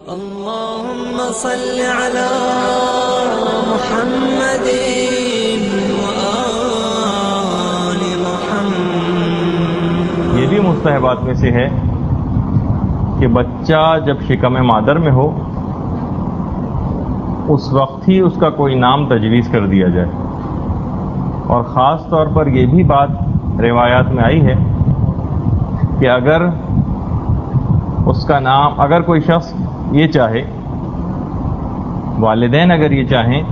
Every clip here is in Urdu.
اللهم صل على محمد وآل محمد۔ یہ بھی مستحبات میں سے ہے کہ بچہ جب شکم مادر میں ہو اس وقت ہی اس کا کوئی نام تجویز کر دیا جائے، اور خاص طور پر یہ بھی بات روایات میں آئی ہے کہ اگر اس کا نام، اگر کوئی شخص یہ چاہے، والدین اگر یہ چاہیں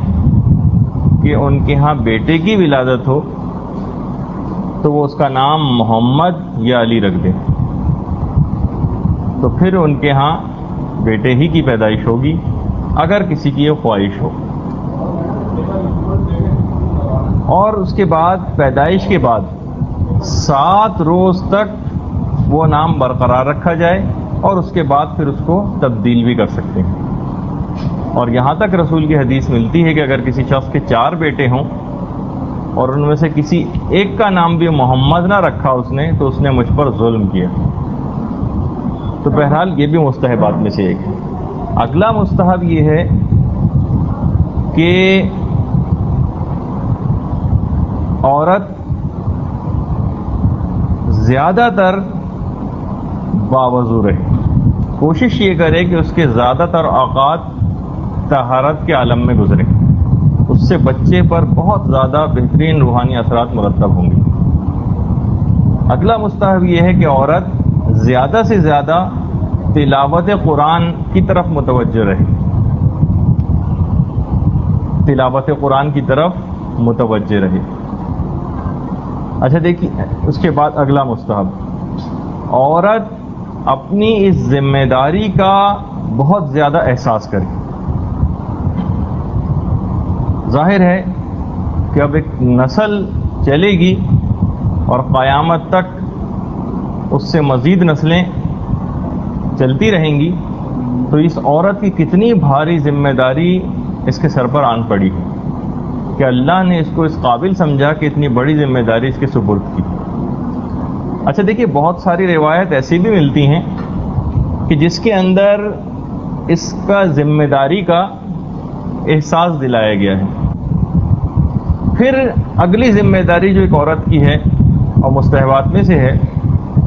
کہ ان کے ہاں بیٹے کی ولادت ہو تو وہ اس کا نام محمد یا علی رکھ دیں، تو پھر ان کے ہاں بیٹے ہی کی پیدائش ہوگی اگر کسی کی یہ خواہش ہو، اور اس کے بعد پیدائش کے بعد 7 روز تک وہ نام برقرار رکھا جائے، اور اس کے بعد پھر اس کو تبدیل بھی کر سکتے ہیں۔ اور یہاں تک رسول کی حدیث ملتی ہے کہ اگر کسی شخص کے 4 بیٹے ہوں اور ان میں سے کسی ایک کا نام بھی محمد نہ رکھا اس نے تو اس نے مجھ پر ظلم کیا۔ تو بہرحال یہ بھی مستحبات میں سے ایک ہے۔ اگلا مستحب یہ ہے کہ عورت زیادہ تر باوضو رہے، کوشش یہ کرے کہ اس کے زیادہ تر اوقات طہارت کے عالم میں گزرے، اس سے بچے پر بہت زیادہ بہترین روحانی اثرات مرتب ہوں گے۔ اگلا مستحب یہ ہے کہ عورت زیادہ سے زیادہ تلاوت قرآن کی طرف متوجہ رہے، تلاوت قرآن کی طرف متوجہ رہے۔ اچھا دیکھیے، اس کے بعد اگلا مستحب، عورت اپنی اس ذمہ داری کا بہت زیادہ احساس کرے۔ ظاہر ہے کہ اب ایک نسل چلے گی اور قیامت تک اس سے مزید نسلیں چلتی رہیں گی، تو اس عورت کی کتنی بھاری ذمہ داری اس کے سر پر آن پڑی ہے کہ اللہ نے اس کو اس قابل سمجھا کہ اتنی بڑی ذمہ داری اس کے سپرد کی۔ اچھا دیکھیے، بہت ساری روایت ایسی بھی ملتی ہیں کہ جس کے اندر اس کا ذمہ داری کا احساس دلایا گیا ہے۔ پھر اگلی ذمہ داری جو ایک عورت کی ہے اور مستحبات میں سے ہے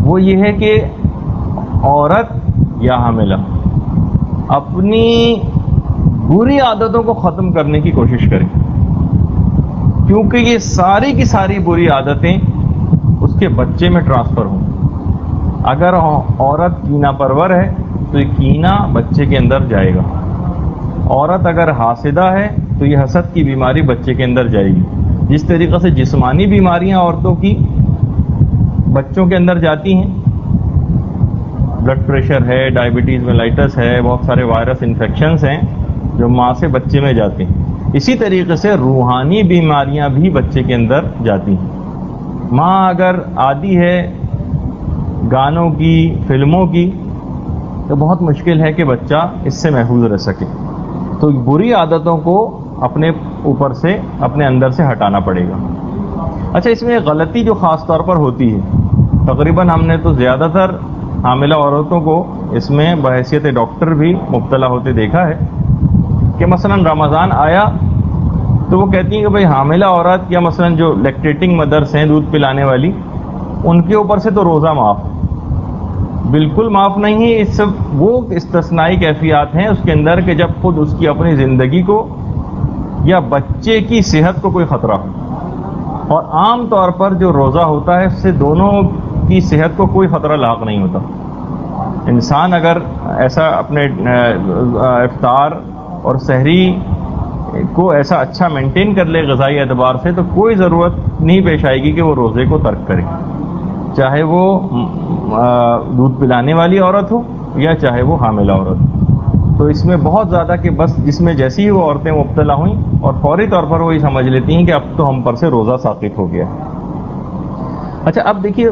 وہ یہ ہے کہ عورت یا حاملہ اپنی بری عادتوں کو ختم کرنے کی کوشش کرے، کیونکہ یہ ساری کی ساری بری عادتیں اس کے بچے میں ٹرانسفر ہوں۔ اگر عورت کینہ پرور ہے تو یہ کینہ بچے کے اندر جائے گا، عورت اگر حاسدہ ہے تو یہ حسد کی بیماری بچے کے اندر جائے گی۔ جس طریقے سے جسمانی بیماریاں عورتوں کی بچوں کے اندر جاتی ہیں، بلڈ پریشر ہے، ڈائبٹیز میلائٹس ہے، بہت سارے وائرس انفیکشنز ہیں جو ماں سے بچے میں جاتے ہیں، اسی طریقے سے روحانی بیماریاں بھی بچے کے اندر جاتی ہیں۔ ماں اگر عادی ہے گانوں کی، فلموں کی، تو بہت مشکل ہے کہ بچہ اس سے محفوظ رہ سکے۔ تو بری عادتوں کو اپنے اوپر سے، اپنے اندر سے ہٹانا پڑے گا۔ اچھا، اس میں ایک غلطی جو خاص طور پر ہوتی ہے، تقریباً ہم نے تو زیادہ تر حاملہ عورتوں کو اس میں بحیثیت ڈاکٹر بھی مبتلا ہوتے دیکھا ہے کہ مثلا رمضان آیا تو وہ کہتی ہیں کہ بھئی حاملہ عورت یا مثلا جو لیکٹیٹنگ مدرس ہیں، دودھ پلانے والی، ان کے اوپر سے تو روزہ معاف۔ بالکل معاف نہیں ہے، اس سب وہ استثنائی کیفیات ہیں اس کے اندر کہ جب خود اس کی اپنی زندگی کو یا بچے کی صحت کو کوئی خطرہ ہو، اور عام طور پر جو روزہ ہوتا ہے اس سے دونوں کی صحت کو کوئی خطرہ لاحق نہیں ہوتا۔ انسان اگر ایسا اپنے افطار اور سحری کو ایسا اچھا مینٹین کر لے غذائی اعتبار سے، تو کوئی ضرورت نہیں پیش آئے گی کہ وہ روزے کو ترک کرے، چاہے وہ دودھ پلانے والی عورت ہو یا چاہے وہ حاملہ عورت ہو۔ تو اس میں بہت زیادہ کہ بس جس میں جیسی ہی وہ عورتیں مبتلا ہوئیں اور فوری طور پر وہ یہ سمجھ لیتی ہیں کہ اب تو ہم پر سے روزہ ساقط ہو گیا۔ اچھا، اب دیکھیے،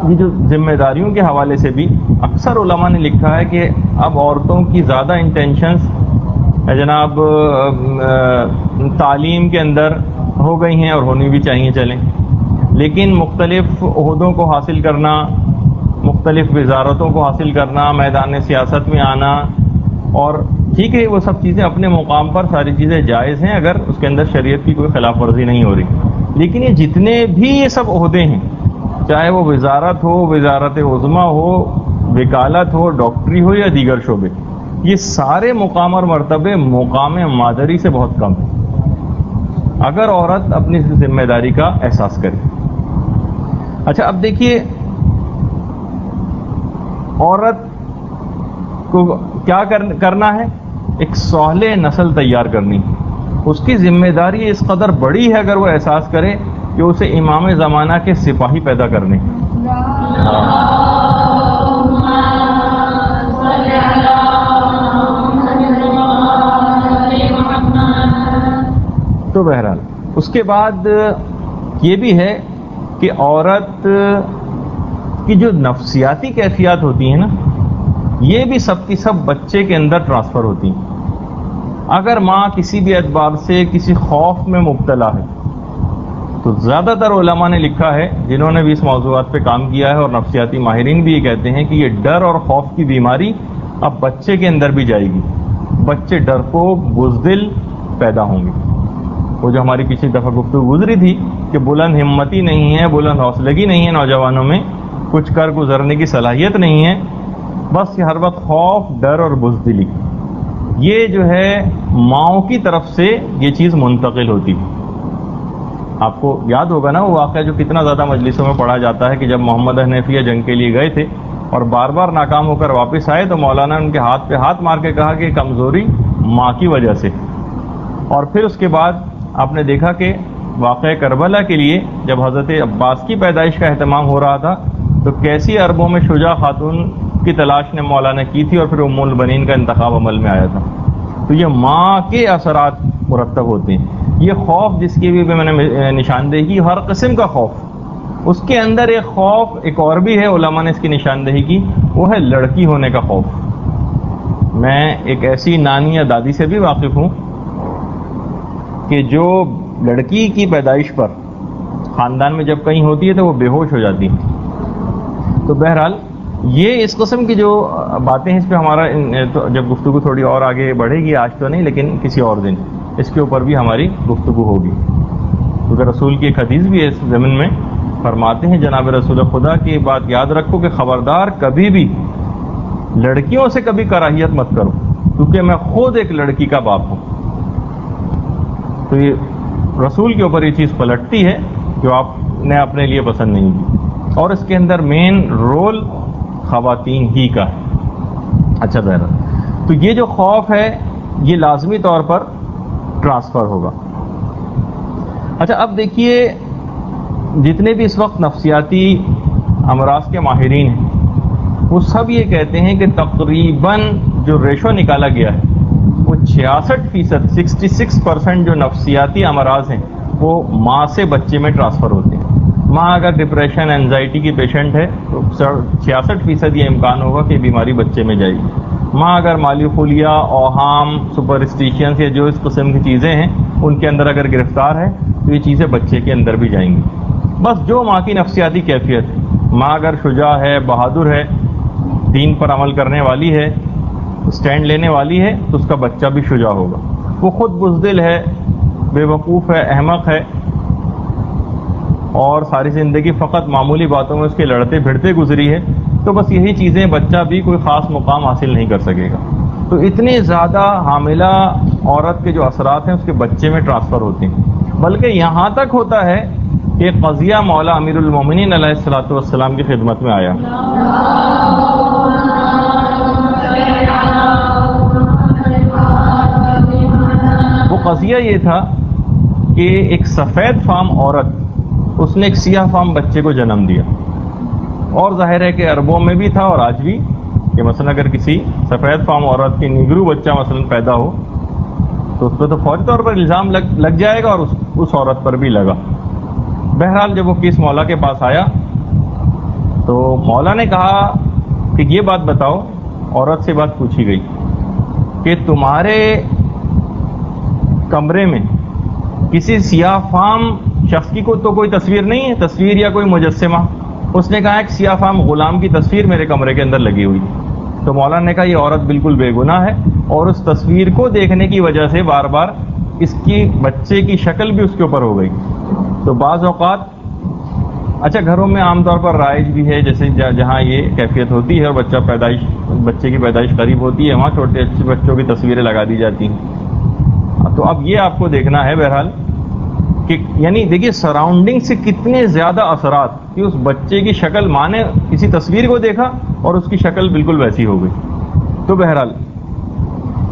یہ جو ذمہ داریوں کے حوالے سے بھی اکثر علماء نے لکھا ہے کہ اب عورتوں کی زیادہ انٹینشنز جناب تعلیم کے اندر ہو گئی ہیں اور ہونی بھی چاہیے چلیں، لیکن مختلف عہدوں کو حاصل کرنا، مختلف وزارتوں کو حاصل کرنا، میدان سیاست میں آنا، اور ٹھیک ہے وہ سب چیزیں اپنے مقام پر ساری چیزیں جائز ہیں اگر اس کے اندر شریعت کی کوئی خلاف ورزی نہیں ہو رہی، لیکن یہ جتنے بھی یہ سب عہدے ہیں، چاہے وہ وزارت ہو، وزارت عظمیٰ ہو، وکالت ہو، ڈاکٹری ہو یا دیگر شعبے، یہ سارے مقام اور مرتبے مقام مادری سے بہت کم ہیں اگر عورت اپنی ذمہ داری کا احساس کرے۔ اچھا اب دیکھیے عورت کو کیا کرنا ہے؟ ایک صالح نسل تیار کرنی، اس کی ذمہ داری اس قدر بڑی ہے اگر وہ احساس کرے کہ اسے امام زمانہ کے سپاہی پیدا کرنے۔ تو بہرحال اس کے بعد یہ بھی ہے کہ عورت کی جو نفسیاتی کیفیات ہوتی ہیں نا، یہ بھی سب کی سب بچے کے اندر ٹرانسفر ہوتی ہیں۔ اگر ماں کسی بھی اعتبار سے کسی خوف میں مبتلا ہے تو زیادہ تر علماء نے لکھا ہے جنہوں نے بھی اس موضوعات پہ کام کیا ہے، اور نفسیاتی ماہرین بھی یہ کہتے ہیں کہ یہ ڈر اور خوف کی بیماری اب بچے کے اندر بھی جائے گی، بچے ڈرپوک بزدل پیدا ہوں گے۔ وہ جو ہماری پچھلی دفعہ گفتگو گزری تھی کہ بلند ہمتی نہیں ہے، بلند حوصلگی نہیں ہے نوجوانوں میں، کچھ کر گزرنے کی صلاحیت نہیں ہے، بس ہر وقت خوف، ڈر اور بزدلی، یہ جو ہے ماؤں کی طرف سے یہ چیز منتقل ہوتی ہے۔ آپ کو یاد ہوگا نا وہ واقعہ جو کتنا زیادہ مجلسوں میں پڑھا جاتا ہے کہ جب محمد حنیفیہ جنگ کے لیے گئے تھے اور بار بار ناکام ہو کر واپس آئے تو مولانا نے ان کے ہاتھ پہ ہاتھ مار کے کہا کہ کمزوری ماں کی وجہ سے۔ اور پھر اس کے بعد آپ نے دیکھا کہ واقعہ کربلا کے لیے جب حضرت عباس کی پیدائش کا اہتمام ہو رہا تھا تو کیسی عربوں میں شجاع خاتون کی تلاش نے مولانا کی تھی، اور پھر ام البنین کا انتخاب عمل میں آیا تھا۔ تو یہ ماں کے اثرات مرتب ہوتے ہیں۔ یہ خوف جس کی بھی میں نے نشاندہی کی، ہر قسم کا خوف، اس کے اندر ایک خوف ایک اور بھی ہے، علماء نے اس کی نشاندہی کی، وہ ہے لڑکی ہونے کا خوف۔ میں ایک ایسی نانی یا دادی سے بھی واقف ہوں کہ جو لڑکی کی پیدائش پر خاندان میں جب کہیں ہوتی ہے تو وہ بے ہوش ہو جاتی ہے۔ تو بہرحال یہ اس قسم کی جو باتیں ہیں اس پہ ہمارا جب گفتگو تھوڑی اور آگے بڑھے گی، آج تو نہیں لیکن کسی اور دن اس کے اوپر بھی ہماری گفتگو ہوگی، کیونکہ رسول کی ایک حدیث بھی ہے اس ضمن میں، فرماتے ہیں جناب رسول خدا کی بات یاد رکھو کہ خبردار کبھی بھی لڑکیوں سے کبھی کراہیت مت کرو، کیونکہ میں خود ایک لڑکی کا باپ ہوں۔ تو یہ رسول کے اوپر یہ چیز پلٹتی ہے جو آپ نے اپنے لیے پسند نہیں کی، اور اس کے اندر مین رول خواتین ہی کا ہے۔ اچھا بہرحال تو یہ جو خوف ہے یہ لازمی طور پر ٹرانسفر ہوگا۔ اچھا اب دیکھیے جتنے بھی اس وقت نفسیاتی امراض کے ماہرین ہیں وہ سب یہ کہتے ہیں کہ تقریباً جو ریشو نکالا گیا ہے وہ 66%، 66% جو نفسیاتی امراض ہیں وہ ماں سے بچے میں ٹرانسفر ہوتے ہیں۔ ماں اگر ڈپریشن اینزائٹی کی پیشنٹ ہے تو 66% یہ امکان ہوگا کہ بیماری بچے میں جائے گی۔ ماں اگر مالی خلیہ، اوہام، سپرسٹیشنز یا جو اس قسم کی چیزیں ہیں ان کے اندر اگر گرفتار ہے تو یہ چیزیں بچے کے اندر بھی جائیں گی۔ بس جو ماں کی نفسیاتی کیفیت ہے، ماں اگر شجاع ہے، بہادر ہے، دین پر عمل کرنے والی ہے، سٹینڈ لینے والی ہے تو اس کا بچہ بھی شجاع ہوگا۔ وہ خود بزدل ہے، بے وقوف ہے، احمق ہے، اور ساری زندگی فقط معمولی باتوں میں اس کے لڑتے بھڑتے گزری ہے، تو بس یہی چیزیں بچہ بھی کوئی خاص مقام حاصل نہیں کر سکے گا۔ تو اتنے زیادہ حاملہ عورت کے جو اثرات ہیں اس کے بچے میں ٹرانسفر ہوتے ہیں، بلکہ یہاں تک ہوتا ہے کہ قضیہ مولا امیر المومنین علیہ الصلوۃ والسلام کی خدمت میں آیا۔ وہ قضیہ یہ تھا کہ ایک سفید فام عورت، اس نے ایک سیاہ فام بچے کو جنم دیا، اور ظاہر ہے کہ عربوں میں بھی تھا اور آج بھی کہ مثلا اگر کسی سفید فام عورت کی نیگرو بچہ مثلا پیدا ہو تو اس پہ تو فوری طور پر الزام لگ جائے گا، اور اس عورت پر بھی لگا۔ بہرحال جب وہ کیس مولا کے پاس آیا تو مولا نے کہا کہ یہ بات بتاؤ، عورت سے بات پوچھی گئی کہ تمہارے کمرے میں کسی سیاہ فام شخص کی تو کوئی تصویر نہیں ہے، تصویر یا کوئی مجسمہ؟ اس نے کہا ایک سیاہ فام غلام کی تصویر میرے کمرے کے اندر لگی ہوئی تھی. تو مولانا نے کہا یہ عورت بالکل بے گناہ ہے، اور اس تصویر کو دیکھنے کی وجہ سے بار بار اس کی بچے کی شکل بھی اس کے اوپر ہو گئی. تو بعض اوقات اچھا گھروں میں عام طور پر رائج بھی ہے، جیسے جہاں یہ کیفیت ہوتی ہے اور بچے کی پیدائش قریب ہوتی ہے، وہاں چھوٹے اچھے بچوں کی تصویریں لگا دی جاتی ہیں. تو اب یہ آپ کو دیکھنا ہے بہرحال کہ یعنی دیکھیے سراؤنڈنگ سے کتنے زیادہ اثرات کہ اس بچے کی شکل، ماں نے کسی تصویر کو دیکھا اور اس کی شکل بالکل ویسی ہو گئی. تو بہرحال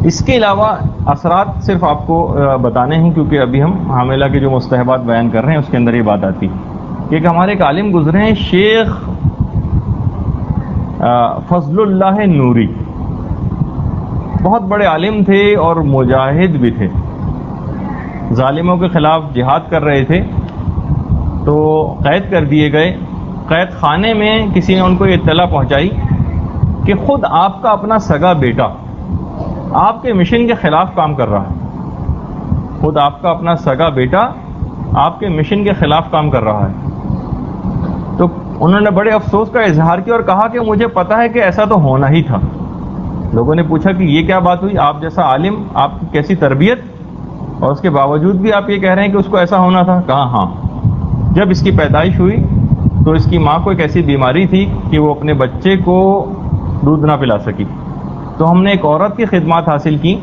اس کے علاوہ اثرات صرف آپ کو بتانے ہیں، کیونکہ ابھی ہم حاملہ کے جو مستحبات بیان کر رہے ہیں اس کے اندر یہ بات آتی کہ ایک ہمارے ایک عالم گزرے ہیں شیخ فضل اللہ نوری، بہت بڑے عالم تھے اور مجاہد بھی تھے، ظالموں کے خلاف جہاد کر رہے تھے. تو قید کر دیے گئے. قید خانے میں کسی نے ان کو یہ اطلاع پہنچائی کہ خود آپ کا اپنا سگا بیٹا آپ کے مشن کے خلاف کام کر رہا ہے. خود آپ کا اپنا سگا بیٹا آپ کے مشن کے خلاف کام کر رہا ہے. تو انہوں نے بڑے افسوس کا اظہار کیا اور کہا کہ مجھے پتا ہے کہ ایسا تو ہونا ہی تھا. لوگوں نے پوچھا کہ یہ کیا بات ہوئی، آپ جیسا عالم، آپ کی کیسی تربیت، اور اس کے باوجود بھی آپ یہ کہہ رہے ہیں کہ اس کو ایسا ہونا تھا. کہا ہاں، جب اس کی پیدائش ہوئی تو اس کی ماں کو ایک ایسی بیماری تھی کہ وہ اپنے بچے کو دودھ نہ پلا سکی. تو ہم نے ایک عورت کی خدمات حاصل کی،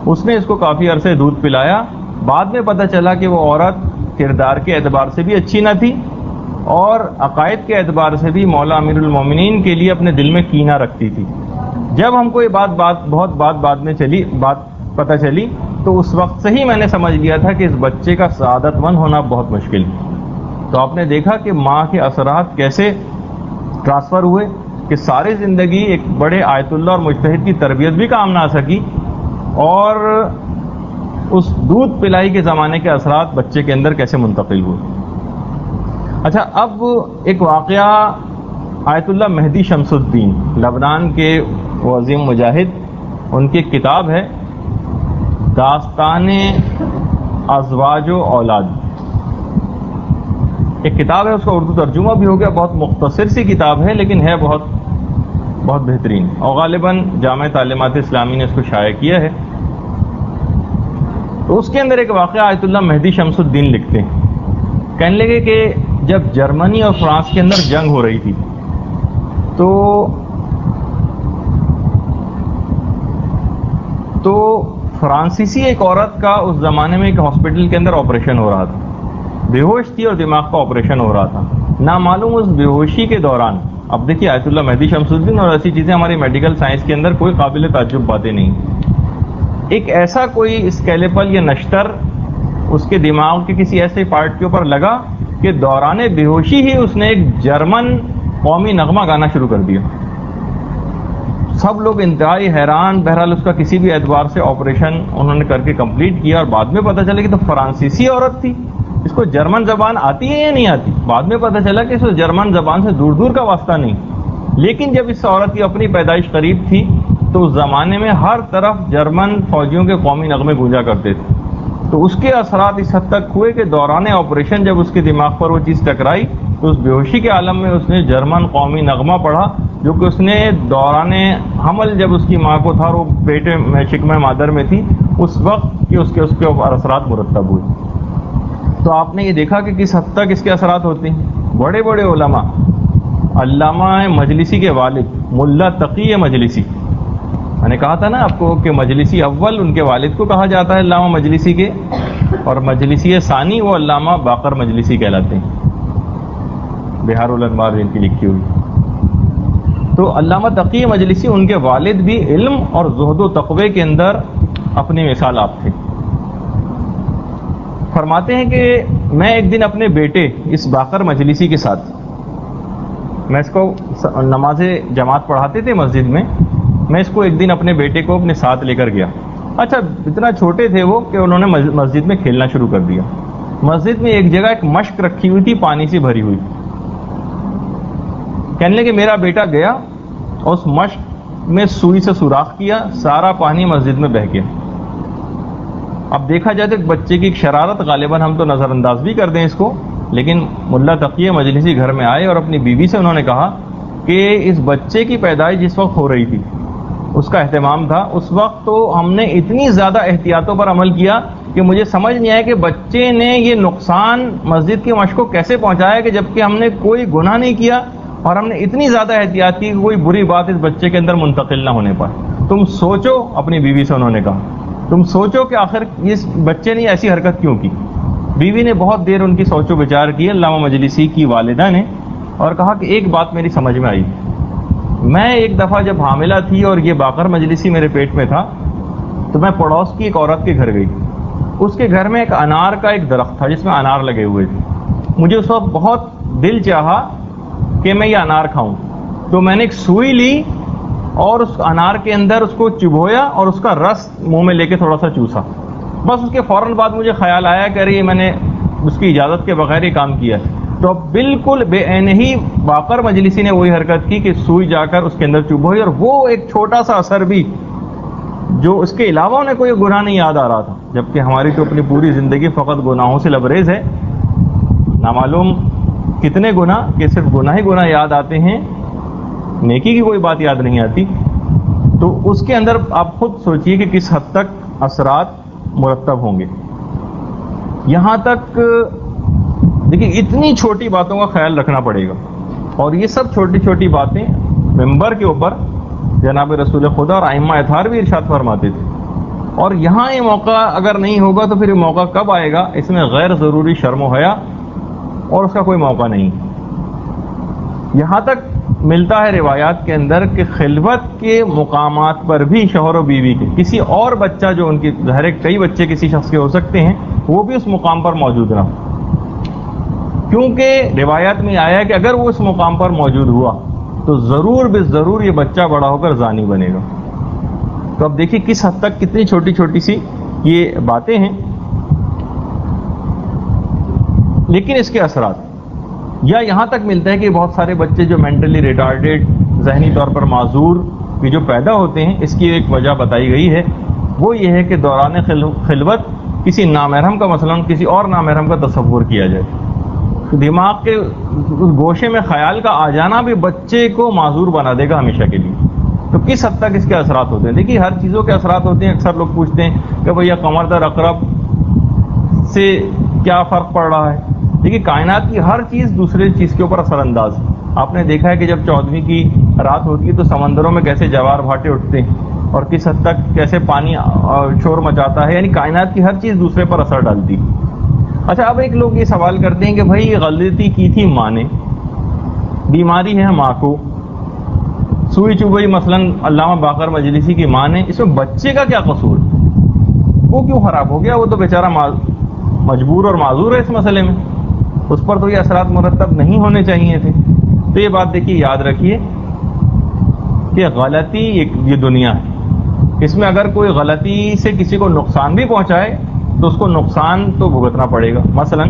اس نے اس کو کافی عرصے دودھ پلایا. بعد میں پتہ چلا کہ وہ عورت کردار کے اعتبار سے بھی اچھی نہ تھی اور عقائد کے اعتبار سے بھی مولا امیر المومنین کے لیے اپنے دل میں کینہ رکھتی تھی. جب ہم کو یہ بعد میں پتہ چلی تو اس وقت سے ہی میں نے سمجھ لیا تھا کہ اس بچے کا سعادت مند ہونا بہت مشکل ہے. تو آپ نے دیکھا کہ ماں کے اثرات کیسے ٹرانسفر ہوئے کہ ساری زندگی ایک بڑے آیت اللہ اور مجتہد کی تربیت بھی کام نہ آ سکی، اور اس دودھ پلائی کے زمانے کے اثرات بچے کے اندر کیسے منتقل ہوئے. اچھا اب ایک واقعہ آیت اللہ مہدی شمس الدین لبنان کے وہ عظیم مجاہد، ان کی ایک کتاب ہے داستان ازواج و اولاد، ایک کتاب ہے، اس کا اردو ترجمہ بھی ہو گیا. بہت مختصر سی کتاب ہے لیکن ہے بہت بہت بہترین، اور غالباً جامع تعلیمات اسلامی نے اس کو شائع کیا ہے. تو اس کے اندر ایک واقعہ آیت اللہ مہدی شمس الدین لکھتے ہیں. کہنے لگے کہ جب جرمنی اور فرانس کے اندر جنگ ہو رہی تھی تو فرانسیسی ایک عورت کا اس زمانے میں ایک ہاسپٹل کے اندر آپریشن ہو رہا تھا. بے ہوش تھی اور دماغ کا آپریشن ہو رہا تھا. نامعلوم اس بے ہوشی کے دوران، اب دیکھیے آیت اللہ مہدی شمس الدین اور ایسی چیزیں ہماری میڈیکل سائنس کے اندر کوئی قابل تعجب باتیں نہیں، ایک ایسا کوئی اسکیلیپل یا نشتر اس کے دماغ کے کسی ایسے پارٹ کے اوپر لگا کہ دوران بے ہوشی ہی اس نے ایک جرمن قومی نغمہ گانا شروع کر دیا. سب لوگ انتہائی حیران. بہرحال اس کا کسی بھی اعتبار سے آپریشن انہوں نے کر کے کمپلیٹ کیا، اور بعد میں پتہ چلا کہ تو فرانسیسی عورت تھی، اس کو جرمن زبان آتی ہے یا نہیں آتی. بعد میں پتہ چلا کہ اس کو جرمن زبان سے دور دور کا واسطہ نہیں. لیکن جب اس عورت کی اپنی پیدائش قریب تھی تو اس زمانے میں ہر طرف جرمن فوجیوں کے قومی نغمے گونجا کرتے تھے. تو اس کے اثرات اس حد تک ہوئے کہ دوران آپریشن جب اس کے دماغ پر وہ چیز ٹکرائی تو اس بے ہوشی کے عالم میں اس نے جرمن قومی نغمہ پڑھا، جو کہ اس نے دوران حمل جب اس کی ماں کو تھا اور وہ پیٹے میں شکمہ مادر میں تھی اس وقت کہ اس کے اوپر اثرات مرتب ہوئے. تو آپ نے یہ دیکھا کہ کس حد تک اس کے اثرات ہوتے ہیں. بڑے بڑے علماء، علامہ مجلسی کے والد ملا تقی مجلسی، میں نے کہا تھا نا آپ کو کہ مجلسی اول ان کے والد کو کہا جاتا ہے علامہ مجلسی کے، اور مجلسی ثانی وہ علامہ باقر مجلسی کہلاتے ہیں، بہار الانوار ان کی لکھی ہوئی. تو علامہ تقی مجلسی ان کے والد بھی علم اور زہد و تقوی کے اندر اپنی مثال آپ تھے. فرماتے ہیں کہ میں ایک دن اپنے بیٹے اس باقر مجلسی کے ساتھ، میں اس کو نماز جماعت پڑھاتے تھے مسجد میں اس کو ایک دن اپنے بیٹے کو اپنے ساتھ لے کر گیا. اچھا اتنا چھوٹے تھے وہ کہ انہوں نے مسجد میں کھیلنا شروع کر دیا. مسجد میں ایک جگہ ایک مشک رکھی ہوئی تھی پانی سے بھری ہوئی. کہنے لگے میرا بیٹا گیا اور اس مشک میں سوئی سے سوراخ کیا، سارا پانی مسجد میں بہہ گیا. اب دیکھا جائے تو ایک بچے کی ایک شرارت، غالباً ہم تو نظر انداز بھی کر دیں اس کو، لیکن ملا تقی مجلسی گھر میں آئے اور اپنی بیوی سے انہوں نے کہا کہ اس بچے کی پیدائش جس وقت ہو رہی تھی اس کا اہتمام تھا، اس وقت تو ہم نے اتنی زیادہ احتیاطوں پر عمل کیا کہ مجھے سمجھ نہیں آیا کہ بچے نے یہ نقصان مسجد کی مشق کو کیسے پہنچایا کہ جبکہ ہم نے کوئی گناہ نہیں کیا اور ہم نے اتنی زیادہ احتیاط کی کہ کوئی بری بات اس بچے کے اندر منتقل نہ ہونے پائے۔ تم سوچو، اپنی بیوی سے انہوں نے کہا، تم سوچو کہ آخر اس بچے نے ایسی حرکت کیوں کی۔ بیوی نے بہت دیر ان کی سوچ و بچار کی، علامہ مجلسی کی والدہ نے، اور کہا کہ ایک بات میری سمجھ میں آئی، میں ایک دفعہ جب حاملہ تھی اور یہ باقر مجلسی میرے پیٹ میں تھا تو میں پڑوس کی ایک عورت کے گھر گئی، اس کے گھر میں ایک انار کا ایک درخت تھا جس میں انار لگے ہوئے تھے، مجھے اس وقت بہت دل چاہا کہ میں یہ انار کھاؤں، تو میں نے ایک سوئی لی اور اس انار کے اندر اس کو چبھویا اور اس کا رس منہ میں لے کے تھوڑا سا چوسا، بس اس کے فوراً بعد مجھے خیال آیا کہ ارے میں نے اس کی اجازت کے بغیر یہ کام کیا ہے، تو بالکل بے عین ہی باقر مجلسی نے وہی حرکت کی کہ سوئی جا کر اس کے اندر چبھوئی، اور وہ ایک چھوٹا سا اثر بھی جو اس کے علاوہ انہیں کوئی گناہ نہیں یاد آ رہا تھا، جبکہ ہماری تو اپنی پوری زندگی فقط گناہوں سے لبریز ہے، نامعلوم کتنے گناہ کہ صرف گناہ ہی گناہ یاد آتے ہیں، نیکی کی کوئی بات یاد نہیں آتی۔ تو اس کے اندر آپ خود سوچئے کہ کس حد تک اثرات مرتب ہوں گے۔ یہاں تک دیکھیں اتنی چھوٹی باتوں کا خیال رکھنا پڑے گا، اور یہ سب چھوٹی چھوٹی باتیں ممبر کے اوپر جناب رسول خدا اور ائمہ اطہار بھی ارشاد فرماتے تھے، اور یہاں یہ موقع اگر نہیں ہوگا تو پھر یہ موقع کب آئے گا؟ اس میں غیر ضروری شرم و حیا اور اس کا کوئی موقع نہیں۔ یہاں تک ملتا ہے روایات کے اندر کہ خلوت کے مقامات پر بھی شوہر و بیوی کے کسی اور بچہ جو ان کی ظاہر کئی بچے کسی شخص کے ہو سکتے ہیں وہ بھی اس مقام پر موجود نہ ہو، کیونکہ روایات میں آیا ہے کہ اگر وہ اس مقام پر موجود ہوا تو ضرور بے ضرور یہ بچہ بڑا ہو کر زانی بنے گا۔ تو اب دیکھیے کس حد تک کتنی چھوٹی چھوٹی سی یہ باتیں ہیں، لیکن اس کے اثرات یا یہاں تک ملتا ہے کہ بہت سارے بچے جو مینٹلی ریٹارڈیڈ، ذہنی طور پر معذور بھی جو پیدا ہوتے ہیں، اس کی ایک وجہ بتائی گئی ہے، وہ یہ ہے کہ دوران خلوت کسی نامحرم کا مثلا کسی اور نامحرم کا تصور کیا جائے، دماغ کے اس گوشے میں خیال کا آ جانا بھی بچے کو معذور بنا دے گا ہمیشہ کے لیے۔ تو کس حد تک اس کے اثرات ہوتے ہیں؟ دیکھیے ہر چیزوں کے اثرات ہوتے ہیں۔ اکثر لوگ پوچھتے ہیں کہ بھیا قمر در اقرب سے کیا فرق پڑ رہا ہے؟ دیکھیے کائنات کی ہر چیز دوسرے چیز کے اوپر اثر انداز ہے۔ آپ نے دیکھا ہے کہ جب 14ویں کی رات ہوتی ہے تو سمندروں میں کیسے جوار بھاٹے اٹھتے ہیں اور کس حد تک کیسے پانی شور مچاتا ہے، یعنی کائنات کی ہر چیز دوسرے پر اثر ڈالتی ہے۔ اچھا اب ایک لوگ یہ سوال کرتے ہیں کہ بھائی یہ غلطی کی تھی ماں نے، بیماری ہے ماں کو، سوئی چوبئی مثلا علامہ باقر مجلسی کی ماں نے، اس میں بچے کا کیا قصور؟ وہ کیوں خراب ہو گیا؟ وہ تو بیچارہ مجبور اور معذور ہے اس مسئلے میں، اس پر تو یہ اثرات مرتب نہیں ہونے چاہیے تھے۔ تو یہ بات دیکھیے یاد رکھیے کہ غلطی یہ دنیا ہے، اس میں اگر کوئی غلطی سے کسی کو نقصان بھی پہنچائے تو اس کو نقصان تو بھگتنا پڑے گا۔ مثلا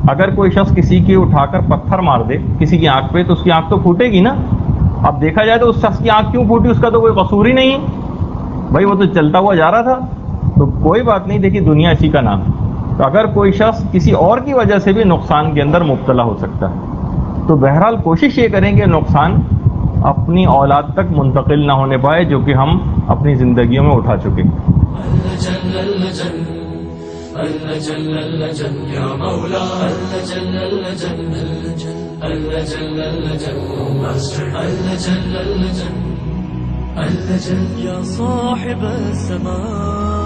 اگر کوئی شخص کسی کی اٹھا کر پتھر مار دے کسی کی آنکھ پہ تو اس کی آنکھ تو پھوٹے گی نا۔ اب دیکھا جائے تو اس شخص کی آنکھ کیوں پھوٹی، اس کا تو کوئی قصور ہی نہیں، بھائی وہ تو چلتا ہوا جا رہا تھا، تو کوئی بات نہیں، دیکھیے دنیا اسی کا نام۔ تو اگر کوئی شخص کسی اور کی وجہ سے بھی نقصان کے اندر مبتلا ہو سکتا ہے، تو بہرحال کوشش یہ کریں کہ نقصان اپنی اولاد تک منتقل نہ ہونے پائے جو کہ ہم اپنی زندگیوں میں اٹھا چکے۔ اللہ جل اللہ جل یا مولا، اللہ جل اللہ جل اللہ جل اللہ جل ماسٹر، اللہ جل اللہ جل اللہ جل یا صاحب السماء۔